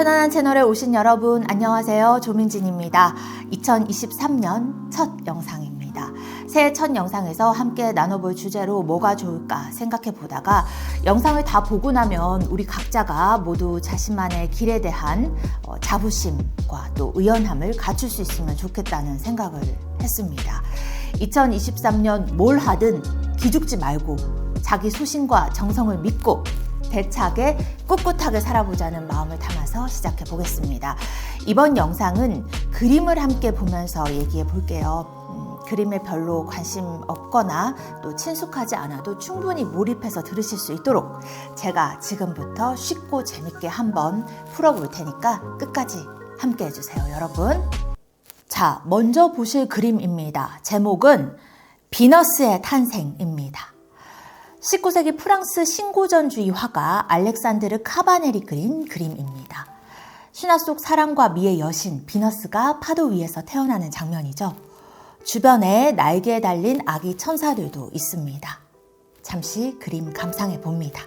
편안한 채널에 오신 여러분 안녕하세요. 조민진입니다. 2023년 첫 영상입니다. 새해 첫 영상에서 함께 나눠볼 주제로 뭐가 좋을까 생각해 보다가 영상을 다 보고 나면 우리 각자가 모두 자신만의 길에 대한 자부심과 또 의연함을 갖출 수 있으면 좋겠다는 생각을 했습니다. 2023년 뭘 하든 기죽지 말고 자기 소신과 정성을 믿고 대차게 꿋꿋하게 살아보자는 마음을 담아서 시작해 보겠습니다. 이번 영상은 그림을 함께 보면서 얘기해 볼게요. 그림에 별로 관심 없거나 또 친숙하지 않아도 충분히 몰입해서 들으실 수 있도록 제가 지금부터 쉽고 재밌게 한번 풀어볼 테니까 끝까지 함께 해주세요, 여러분. 자, 먼저 보실 그림입니다. 제목은 비너스의 탄생입니다. 19세기 프랑스 신고전주의 화가 알렉산드르 카바넬이 그린 그림입니다. 신화 속 사랑과 미의 여신 비너스가 파도 위에서 태어나는 장면이죠. 주변에 날개에 달린 아기 천사들도 있습니다. 잠시 그림 감상해 봅니다.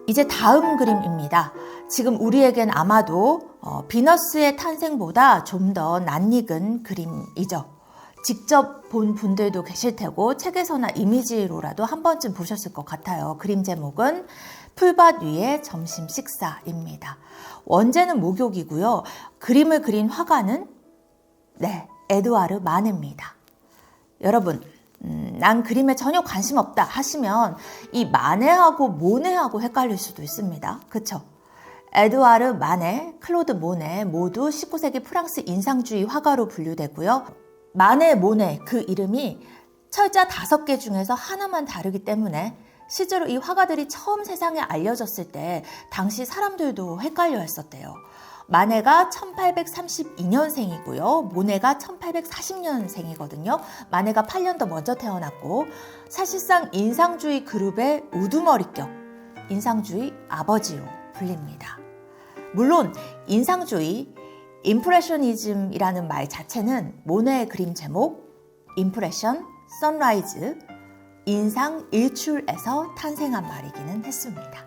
이제 다음 그림입니다. 지금 우리에겐 아마도 비너스의 탄생보다 좀 더 낯익은 그림이죠. 직접 본 분들도 계실 테고 책에서나 이미지로라도 한 번쯤 보셨을 것 같아요. 그림 제목은 풀밭 위의 점심 식사입니다. 원제는 목욕이고요. 그림을 그린 화가는 에드와르 마네입니다. 여러분, 난 그림에 전혀 관심 없다 하시면 이 마네하고 모네하고 헷갈릴 수도 있습니다. 그쵸? 에드와르 마네, 클로드 모네 모두 19세기 프랑스 인상주의 화가로 분류되고요. 마네, 모네 그 이름이 철자 5개 중에서 하나만 다르기 때문에 실제로 이 화가들이 처음 세상에 알려졌을 때 당시 사람들도 헷갈려 했었대요. 마네가 1832년생이고요. 모네가 1840년생이거든요. 마네가 8년 더 먼저 태어났고 사실상 인상주의 그룹의 우두머리격, 인상주의 아버지로 불립니다. 물론 인상주의, 임프레셔니즘이라는 말 자체는 모네의 그림 제목 임프레션, 선라이즈, 인상 일출에서 탄생한 말이기는 했습니다.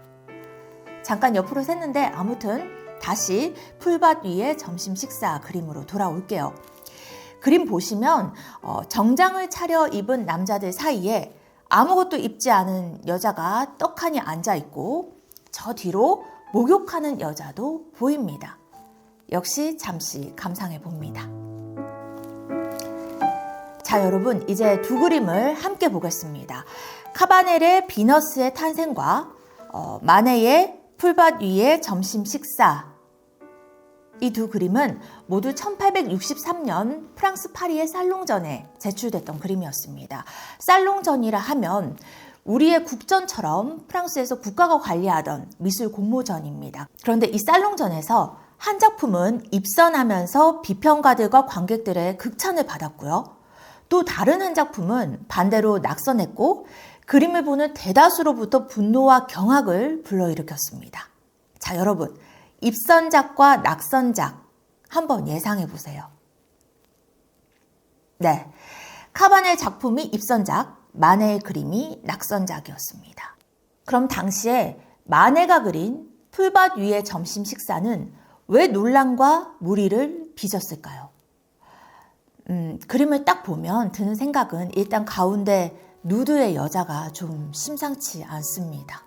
잠깐 옆으로 샜는데 아무튼 다시 풀밭 위의 점심 식사 그림으로 돌아올게요. 그림 보시면 정장을 차려 입은 남자들 사이에 아무것도 입지 않은 여자가 떡하니 앉아있고 저 뒤로 목욕하는 여자도 보입니다. 역시 잠시 감상해 봅니다. 자, 여러분 이제 두 그림을 함께 보겠습니다. 카바넬의 비너스의 탄생과 마네의 풀밭 위의 점심 식사, 이 두 그림은 모두 1863년 프랑스 파리의 살롱전에 제출됐던 그림이었습니다. 살롱전이라 하면 우리의 국전처럼 프랑스에서 국가가 관리하던 미술 공모전입니다. 그런데 이 살롱전에서 한 작품은 입선하면서 비평가들과 관객들의 극찬을 받았고요. 또 다른 한 작품은 반대로 낙선했고 그림을 보는 대다수로부터 분노와 경악을 불러일으켰습니다. 자, 여러분, 입선작과 낙선작 한번 예상해 보세요. 카바넬 작품이 입선작, 마네의 그림이 낙선작이었습니다. 그럼 당시에 마네가 그린 풀밭 위의 점심 식사는 왜 논란과 물의를 빚었을까요? 그림을 딱 보면 드는 생각은 일단 가운데 누드의 여자가 좀 심상치 않습니다.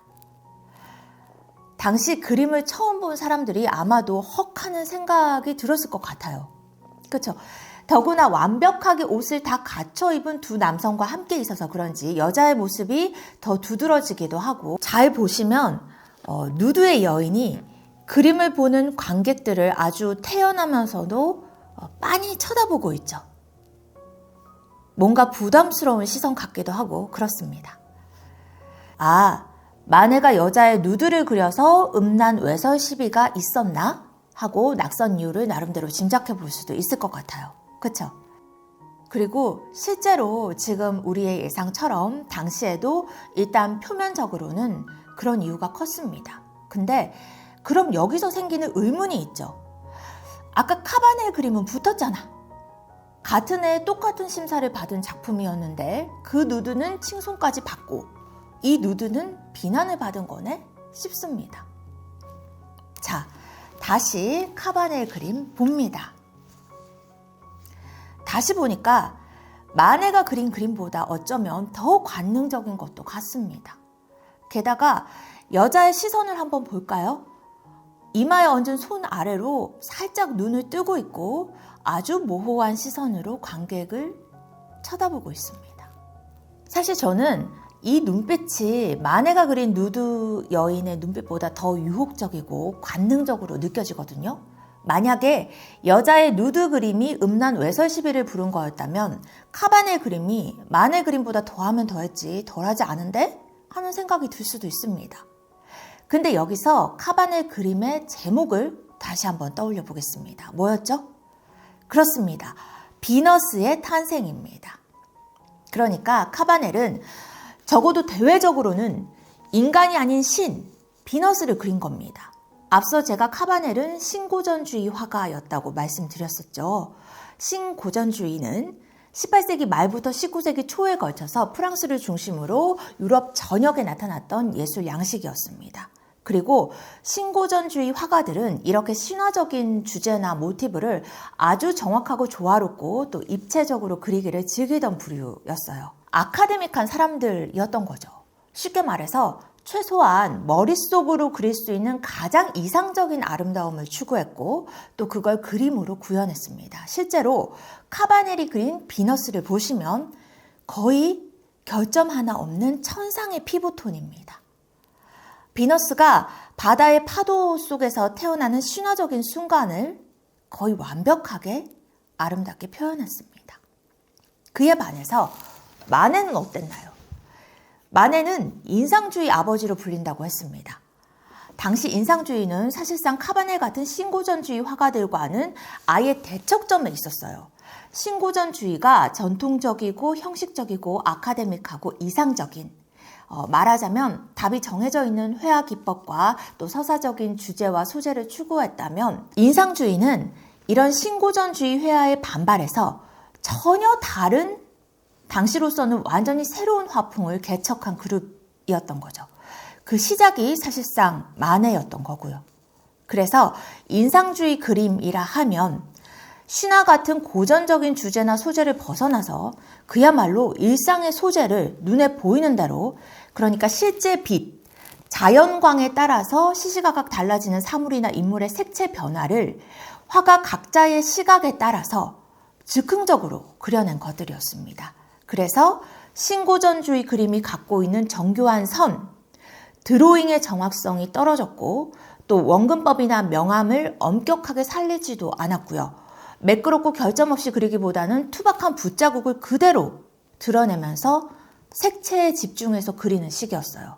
당시 그림을 처음 본 사람들이 아마도 헉하는 생각이 들었을 것 같아요. 그렇죠? 더구나 완벽하게 옷을 다 갖춰 입은 두 남성과 함께 있어서 그런지 여자의 모습이 더 두드러지기도 하고, 잘 보시면 누드의 여인이 그림을 보는 관객들을 아주 태연하면서도 빤히 쳐다보고 있죠. 뭔가 부담스러운 시선 같기도 하고 그렇습니다. 마네가 여자의 누드를 그려서 음란 외설 시비가 있었나 하고 낙선 이유를 나름대로 짐작해 볼 수도 있을 것 같아요. 그렇죠? 그리고 실제로 지금 우리의 예상처럼 당시에도 일단 표면적으로는 그런 이유가 컸습니다. 근데 그럼 여기서 생기는 의문이 있죠. 아까 카바넬 그림은 붙었잖아. 같은 해 똑같은 심사를 받은 작품이었는데 그 누드는 칭송까지 받고 이 누드는 비난을 받은 거네 싶습니다. 자, 다시 카바네의 그림 봅니다. 다시 보니까 마네가 그린 그림보다 어쩌면 더 관능적인 것도 같습니다. 게다가 여자의 시선을 한번 볼까요? 이마에 얹은 손 아래로 살짝 눈을 뜨고 있고 아주 모호한 시선으로 관객을 쳐다보고 있습니다. 사실 저는 이 눈빛이 마네가 그린 누드 여인의 눈빛보다 더 유혹적이고 관능적으로 느껴지거든요. 만약에 여자의 누드 그림이 음란 외설 시비를 부른 거였다면 카바네 그림이 마네 그림보다 더하면 더했지 덜하지 않은데? 하는 생각이 들 수도 있습니다. 근데 여기서 카바네 그림의 제목을 다시 한번 떠올려 보겠습니다. 뭐였죠? 그렇습니다. 비너스의 탄생입니다. 그러니까 카바넬은 적어도 대외적으로는 인간이 아닌 신, 비너스를 그린 겁니다. 앞서 제가 카바넬은 신고전주의 화가였다고 말씀드렸었죠. 신고전주의는 18세기 말부터 19세기 초에 걸쳐서 프랑스를 중심으로 유럽 전역에 나타났던 예술 양식이었습니다. 그리고 신고전주의 화가들은 이렇게 신화적인 주제나 모티브를 아주 정확하고 조화롭고 또 입체적으로 그리기를 즐기던 부류였어요. 아카데믹한 사람들이었던 거죠. 쉽게 말해서 최소한 머릿속으로 그릴 수 있는 가장 이상적인 아름다움을 추구했고 또 그걸 그림으로 구현했습니다. 실제로 카바넬이 그린 비너스를 보시면 거의 결점 하나 없는 천상의 피부톤입니다. 비너스가 바다의 파도 속에서 태어나는 신화적인 순간을 거의 완벽하게 아름답게 표현했습니다. 그에 반해서 마네는 어땠나요? 마네는 인상주의 아버지로 불린다고 했습니다. 당시 인상주의는 사실상 카바넬 같은 신고전주의 화가들과는 아예 대척점에 있었어요. 신고전주의가 전통적이고 형식적이고 아카데믹하고 이상적인, 말하자면 답이 정해져 있는 회화 기법과 또 서사적인 주제와 소재를 추구했다면 인상주의는 이런 신고전주의 회화에 반발해서 전혀 다른 당시로서는 완전히 새로운 화풍을 개척한 그룹이었던 거죠. 그 시작이 사실상 마네였던 거고요. 그래서 인상주의 그림이라 하면 신화 같은 고전적인 주제나 소재를 벗어나서 그야말로 일상의 소재를 눈에 보이는 대로, 그러니까 실제 빛, 자연광에 따라서 시시각각 달라지는 사물이나 인물의 색채 변화를 화가 각자의 시각에 따라서 즉흥적으로 그려낸 것들이었습니다. 그래서 신고전주의 그림이 갖고 있는 정교한 선, 드로잉의 정확성이 떨어졌고 또 원근법이나 명암을 엄격하게 살리지도 않았고요. 매끄럽고 결점 없이 그리기보다는 투박한 붓자국을 그대로 드러내면서 색채에 집중해서 그리는 식이었어요.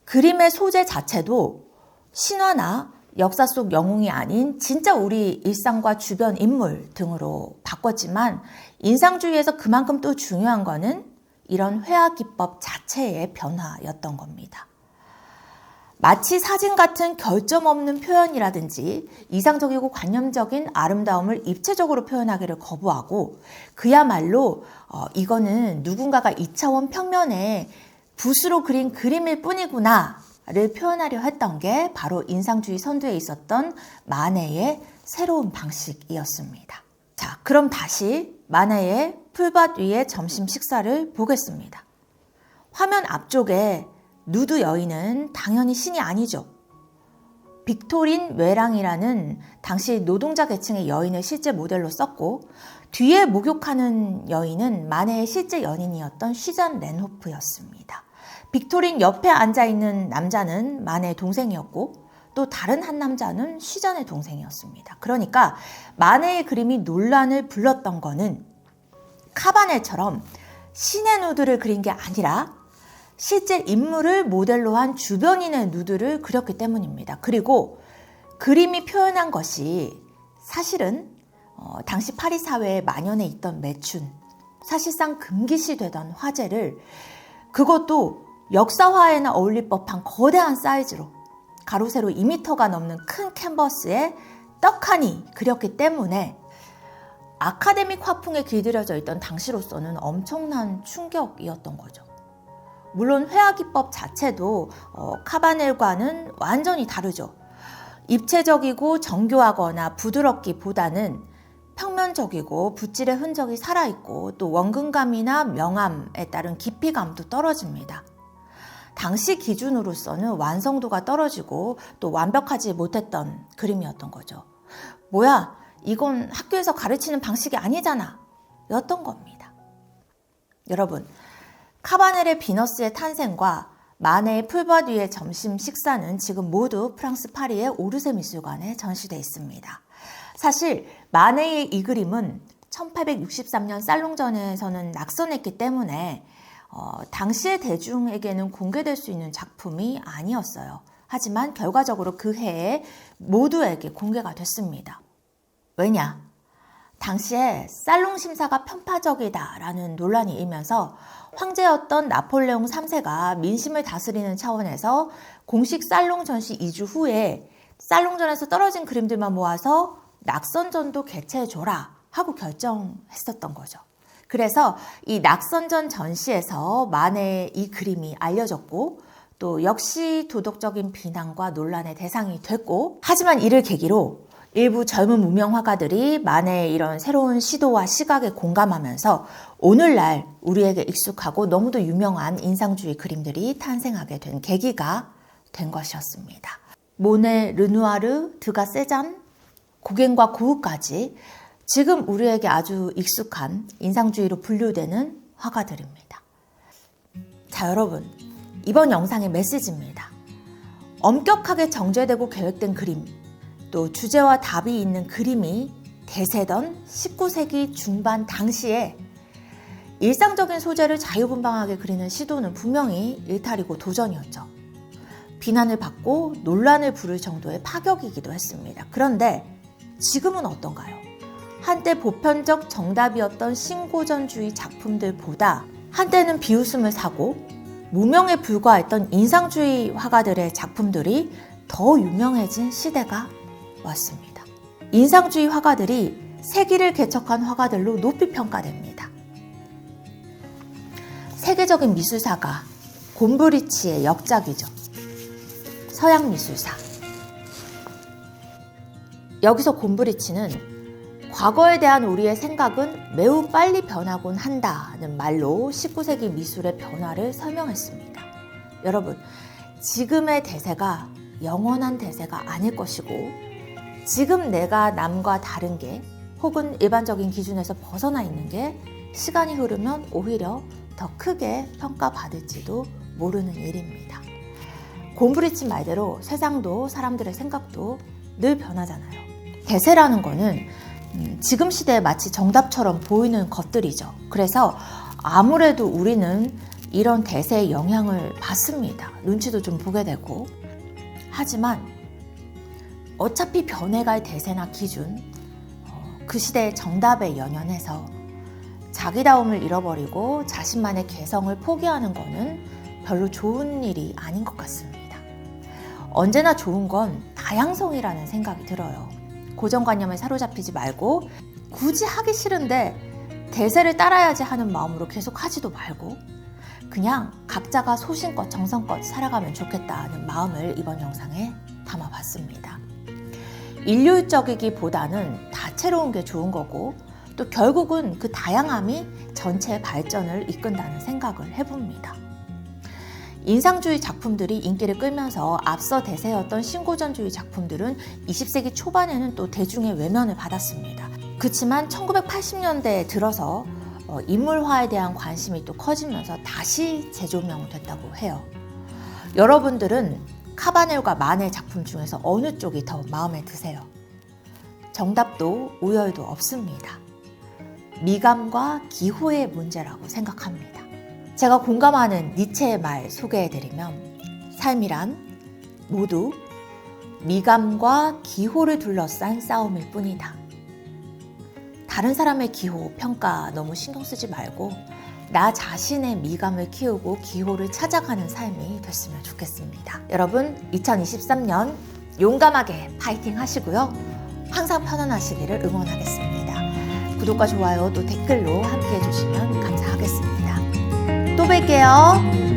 그림의 소재 자체도 신화나 역사 속 영웅이 아닌 진짜 우리 일상과 주변 인물 등으로 바꿨지만 인상주의에서 그만큼 또 중요한 거는 이런 회화 기법 자체의 변화였던 겁니다. 마치 사진 같은 결점 없는 표현이라든지 이상적이고 관념적인 아름다움을 입체적으로 표현하기를 거부하고 그야말로 이거는 누군가가 2차원 평면에 붓으로 그린 그림일 뿐이구나 를 표현하려 했던 게 바로 인상주의 선두에 있었던 마네의 새로운 방식이었습니다. 자, 그럼 다시 마네의 풀밭 위의 점심 식사를 보겠습니다. 화면 앞쪽에 누드 여인은 당연히 신이 아니죠. 빅토린 웨랑이라는 당시 노동자 계층의 여인을 실제 모델로 썼고 뒤에 목욕하는 여인은 마네의 실제 연인이었던 쉬잔 렌호프였습니다. 빅토린 옆에 앉아있는 남자는 마네의 동생이었고 또 다른 한 남자는 쉬잔의 동생이었습니다. 그러니까 마네의 그림이 논란을 불렀던 거는 카바넬처럼 신의 누드를 그린 게 아니라 실제 인물을 모델로 한 주변인의 누드를 그렸기 때문입니다. 그리고 그림이 표현한 것이 사실은 당시 파리 사회에 만연해 있던 매춘, 사실상 금기시되던 화제를 그것도 역사화에나 어울릴 법한 거대한 사이즈로 가로 세로 2m가 넘는 큰 캔버스에 떡하니 그렸기 때문에 아카데믹 화풍에 길들여져 있던 당시로서는 엄청난 충격이었던 거죠. 물론 회화기법 자체도 카바넬과는 완전히 다르죠. 입체적이고 정교하거나 부드럽기보다는 평면적이고 붓질의 흔적이 살아있고 또 원근감이나 명암에 따른 깊이감도 떨어집니다. 당시 기준으로서는 완성도가 떨어지고 또 완벽하지 못했던 그림이었던 거죠. 뭐야, 이건 학교에서 가르치는 방식이 아니잖아 였던 겁니다. 여러분, 카바넬의 비너스의 탄생과 마네의 풀밭 위의 점심 식사는 지금 모두 프랑스 파리의 오르세 미술관에 전시되어 있습니다. 사실 마네의 이 그림은 1863년 살롱전에서는 낙선했기 때문에 당시의 대중에게는 공개될 수 있는 작품이 아니었어요. 하지만 결과적으로 그 해에 모두에게 공개가 됐습니다. 왜냐? 당시에 살롱 심사가 편파적이다라는 논란이 일면서 황제였던 나폴레옹 3세가 민심을 다스리는 차원에서 공식 살롱 전시 2주 후에 살롱전에서 떨어진 그림들만 모아서 낙선전도 개최해줘라 하고 결정했었던 거죠. 그래서 이 낙선전 전시에서 마네의 이 그림이 알려졌고 또 역시 도덕적인 비난과 논란의 대상이 됐고, 하지만 이를 계기로 일부 젊은 무명 화가들이 마네의 이런 새로운 시도와 시각에 공감하면서 오늘날 우리에게 익숙하고 너무도 유명한 인상주의 그림들이 탄생하게 된 계기가 된 것이었습니다. 모네, 르누아르, 드가, 세잔, 고갱과 고흐까지 지금 우리에게 아주 익숙한 인상주의로 분류되는 화가들입니다. 자, 여러분, 이번 영상의 메시지입니다. 엄격하게 정제되고 계획된 그림, 또 주제와 답이 있는 그림이 대세던 19세기 중반 당시에 일상적인 소재를 자유분방하게 그리는 시도는 분명히 일탈이고 도전이었죠. 비난을 받고 논란을 부를 정도의 파격이기도 했습니다. 그런데 지금은 어떤가요? 한때 보편적 정답이었던 신고전주의 작품들보다 한때는 비웃음을 사고 무명에 불과했던 인상주의 화가들의 작품들이 더 유명해진 시대가 왔습니다. 인상주의 화가들이 세기를 개척한 화가들로 높이 평가됩니다. 세계적인 미술사가 곰브리치의 역작이죠. 서양 미술사. 여기서 곰브리치는 과거에 대한 우리의 생각은 매우 빨리 변하곤 한다는 말로 19세기 미술의 변화를 설명했습니다. 여러분, 지금의 대세가 영원한 대세가 아닐 것이고, 지금 내가 남과 다른 게 혹은 일반적인 기준에서 벗어나 있는 게 시간이 흐르면 오히려 더 크게 평가받을지도 모르는 일입니다. 곰브리치 말대로 세상도 사람들의 생각도 늘 변하잖아요. 대세라는 거는 지금 시대에 마치 정답처럼 보이는 것들이죠. 그래서 아무래도 우리는 이런 대세의 영향을 받습니다. 눈치도 좀 보게 되고. 하지만 어차피 변해갈 대세나 기준, 그 시대의 정답에 연연해서 자기다움을 잃어버리고 자신만의 개성을 포기하는 거는 별로 좋은 일이 아닌 것 같습니다. 언제나 좋은 건 다양성이라는 생각이 들어요. 고정관념에 사로잡히지 말고 굳이 하기 싫은데 대세를 따라야지 하는 마음으로 계속 하지도 말고 그냥 각자가 소신껏 정성껏 살아가면 좋겠다는 마음을 이번 영상에 담아봤습니다. 일률적이기보다는 다채로운 게 좋은 거고 또 결국은 그 다양함이 전체의 발전을 이끈다는 생각을 해봅니다. 인상주의 작품들이 인기를 끌면서 앞서 대세였던 신고전주의 작품들은 20세기 초반에는 또 대중의 외면을 받았습니다. 그렇지만 1980년대에 들어서 인물화에 대한 관심이 또 커지면서 다시 재조명됐다고 해요. 여러분들은 카바넬과 마네 작품 중에서 어느 쪽이 더 마음에 드세요? 정답도 우열도 없습니다. 미감과 기호의 문제라고 생각합니다. 제가 공감하는 니체의 말 소개해드리면 삶이란 모두 미감과 기호를 둘러싼 싸움일 뿐이다. 다른 사람의 기호, 평가 너무 신경 쓰지 말고 나 자신의 미감을 키우고 기호를 찾아가는 삶이 됐으면 좋겠습니다. 여러분, 2023년 용감하게 파이팅 하시고요. 항상 편안하시기를 응원하겠습니다. 구독과 좋아요 또 댓글로 함께 해주시면 감사하겠습니다. 또 뵐게요.